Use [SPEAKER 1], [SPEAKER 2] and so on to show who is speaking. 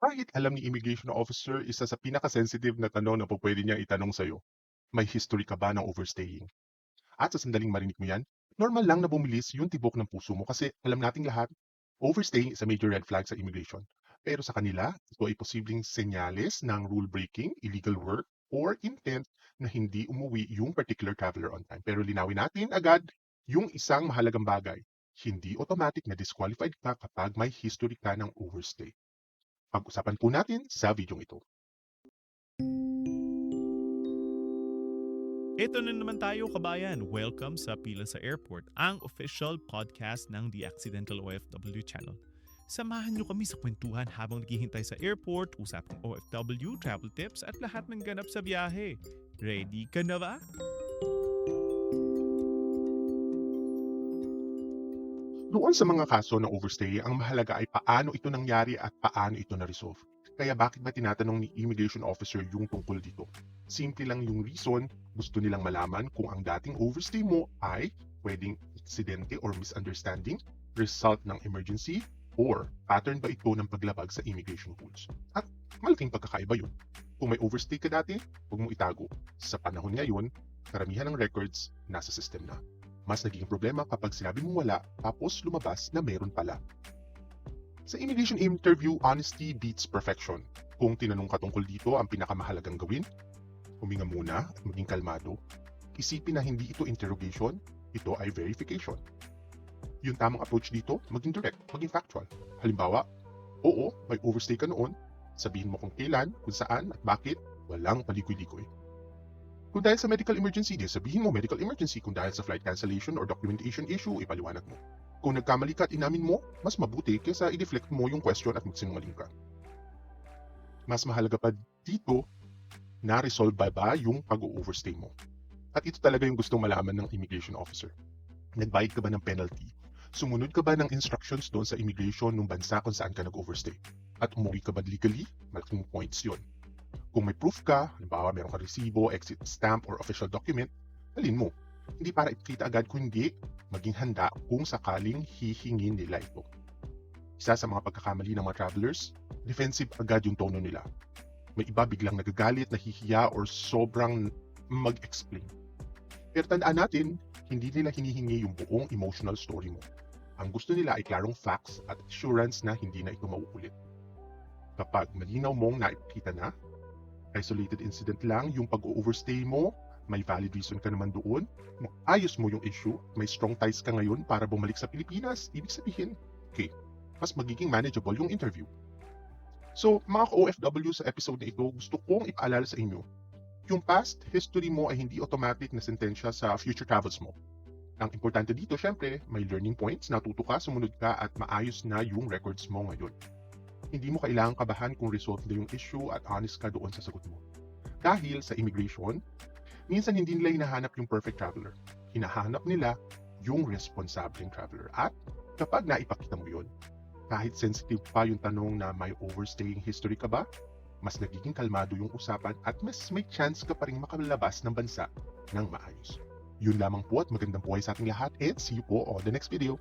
[SPEAKER 1] Kahit alam ni immigration officer isa sa pinaka-sensitive na tanong na pwede niyang itanong sa'yo, may history ka ba ng overstaying? At sa sandaling marinig mo yan, normal lang na bumilis yung tibok ng puso mo kasi alam nating lahat, overstaying is a major red flag sa immigration. Pero sa kanila, ito ay posibleng senyales ng rule breaking, illegal work, or intent na hindi umuwi yung particular traveler on time. Pero linawin natin agad yung isang mahalagang bagay. Hindi automatic na disqualified ka kapag may history ka ng overstay. Pag-usapan po natin sa video ito.
[SPEAKER 2] Ito na naman tayo kabayan. Welcome sa Pila sa Airport, ang official podcast ng The Accidental OFW Channel. Samahan nyo kami sa kwentuhan habang naghihintay sa airport, usapang OFW, travel tips at lahat ng ganap sa biyahe. Ready ka na ba?
[SPEAKER 1] Doon sa mga kaso ng overstay, ang mahalaga ay paano ito nangyari at paano ito na-resolve. Kaya bakit ba tinatanong ni immigration officer yung tungkol dito? Simple lang yung reason, gusto nilang malaman kung ang dating overstay mo ay pwedeng aksidente or misunderstanding, result ng emergency, or pattern ba ito ng paglabag sa immigration rules. At malaking pagkakaiba yun. Kung may overstay ka dati, huwag mo itago. Sa panahon ngayon, karamihan ng records nasa system na. Mas naging problema kapag sinabi mong wala tapos lumabas na meron pala. Sa immigration interview, honesty beats perfection. Kung tinanong ka tungkol dito, ang pinakamahalagang gawin, huminga muna at maging kalmado. Isipin na hindi ito interrogation, ito ay verification. Yung tamang approach dito, maging direct, maging factual. Halimbawa, oo, may overstay ka noon, sabihin mo kung kailan, kung saan at bakit, walang paligoy-ligoy. Kung dahil sa medical emergency, sabihin mo medical emergency. Kung dahil sa flight cancellation or documentation issue, ipaliwanag mo. Kung nagkamali ka at inamin mo, mas mabuti kaysa i-deflect mo yung question at magsinungaling ka. Mas mahalaga pa dito, na-resolve ba yung pag-overstay mo? At ito talaga yung gustong malaman ng immigration officer. Nagbayad ka ba ng penalty? Sumunod ka ba ng instructions doon sa immigration ng bansa kung saan ka nag-overstay? At umuwi ka ba legally? Malaking points yon. Kung may proof ka, halimbawa meron ka resibo, exit stamp, or official document, dalhin mo. Hindi para ipakita agad, kundi maging handa kung sakaling hihingin nila ito. Isa sa mga pagkakamali ng mga travelers, defensive agad yung tono nila. May iba biglang nagagalit, nahihiya, or sobrang mag-explain. Pero tandaan natin, hindi nila hinihingi yung buong emotional story mo. Ang gusto nila ay klarong facts at assurance na hindi na ito mauulit. Kapag malinaw mong naipakita na, isolated incident lang yung pag-overstay mo, may valid reason ka naman doon, ayos mo yung issue, may strong ties ka ngayon para bumalik sa Pilipinas, ibig sabihin, okay, mas magiging manageable yung interview. So, mga ka-OFW sa episode na ito, gusto kong ipaalala sa inyo, yung past history mo ay hindi automatic na sentensya sa future travels mo. Ang importante dito, syempre, may learning points, natuto ka, sumunod ka, at maayos na yung records mo ngayon. Hindi mo kailangang kabahan kung resolve na yung issue at honest ka doon sa sagot mo. Dahil sa immigration, minsan hindi nila hinahanap yung perfect traveler. Hinahanap nila yung responsableng traveler. At kapag naipakita mo yun, kahit sensitive pa yung tanong na may overstaying history ka ba, mas nagiging kalmado yung usapan at mas may chance ka pa rin makalabas ng bansa ng maayos. Yun lamang po at magandang buhay sa ating lahat and see you po on the next video.